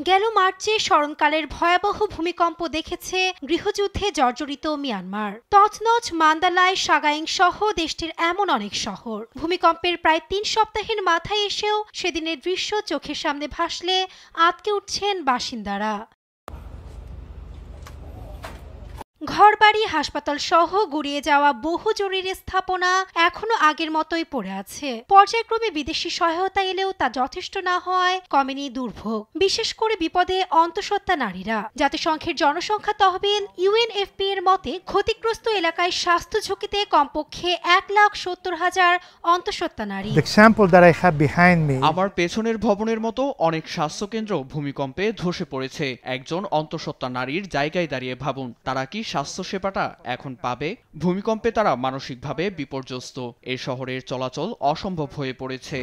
গেল মার্চে স্মরণকালের ভয়াবহ ভূমিকম্প দেখেছে গৃহযুদ্ধে জর্জরিত মিয়ানমার। তছনছ, মান্দালায়, সাগাইং সহ দেশটির এমন অনেক শহর ভূমিকম্পের প্রায় ৩ সপ্তাহের মাথায় এসেও সেদিনের দৃশ্য চোখের সামনে ভাসলে আঁতকে উঠছেন বাসিন্দারা। ঘরবাড়ি, হাসপাতাল সহ গুড়িয়ে যাওয়া বহু জরুরি স্থাপনা এখনো আগের মতোই পড়ে আছে। পর্যায়ক্রমে বিদেশি সহায়তা এলেও তা যথেষ্ট না হওয়ায় কমেনি দুর্ভোগ, বিশেষ করে বিপদে অন্তঃসত্ত্বা নারীরা। জাতিসংঘের জনসংখ্যা তহবিল UNFPA এর মতে ক্ষতিগ্রস্ত এলাকায় স্বাস্থ্য ঝুঁকিতে কমপক্ষে ১,৭০,০০০ অন্তঃসত্ত্বা নারী। আমার পেছনের ভবনের মতো অনেক স্বাস্থ্যকেন্দ্র ভূমিকম্পে ধসে পড়েছে। একজন অন্তঃসত্ত্বা নারীর জায়গায় দাঁড়িয়ে ভাবুন, তারা কি স্বাস্থ্যসেবাটা এখন পাবে? ভূমিকম্পে তারা মানসিকভাবে বিপর্যস্ত। এ শহরের চলাচল অসম্ভব হয়ে পড়েছে।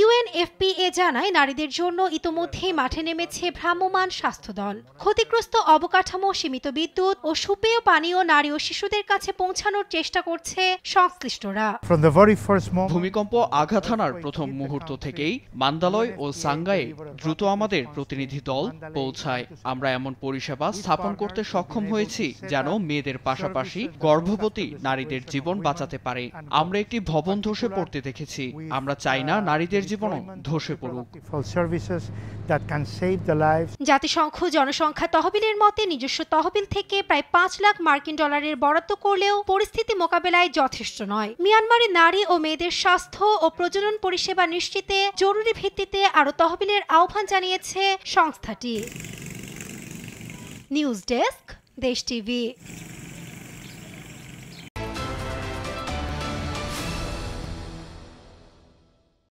UNFPA জানায়, নারীদের জন্য ইতোমধ্যেই মাঠে নেমেছে ভ্রাম্যমাণ স্বাস্থ্য দল। ক্ষতিগ্রস্ত অবকাঠামো, সীমিত বিদ্যুৎ ও সুপেয় পানীয় নারী ও শিশুদের কাছে পৌঁছানোর চেষ্টা করছে সংশ্লিষ্টরা। ভূমিকম্প আঘাত হানার প্রথম মুহূর্ত থেকেই মান্দালয় ও সাংগায়ে দ্রুত আমাদের প্রতিনিধি দল পৌঁছায়। আমরা এমন পরিষেবা স্থাপন করতে সক্ষম হয়েছি যেন মেয়েদের পাশাপাশি গর্ভবতী নারীদের জীবন বাঁচাতে পারে। আমরা একটি ভবন ধসে পড়তে দেখেছি। আমরা চাই না নারীদের জীবন ধসে পড়ুক। জাতিসংঘ জনসংখ্যা তহবিলের মতে নিজস্ব তহবিল থেকে প্রায় ৫ লাখ মার্কিন ডলারের বরাদ্দ করলেও পরিস্থিতি মোকাবেলায় যথেষ্ট নয়। মিয়ানমারে নারী ও মেয়েদের স্বাস্থ্য ও প্রজনন পরিষেবা নিশ্চিতে জরুরি ভিত্তিতে আরও তহবিলের আহ্বান জানিয়েছে সংস্থাটি। নিউজ ডেস্ক, দেশ টিভি।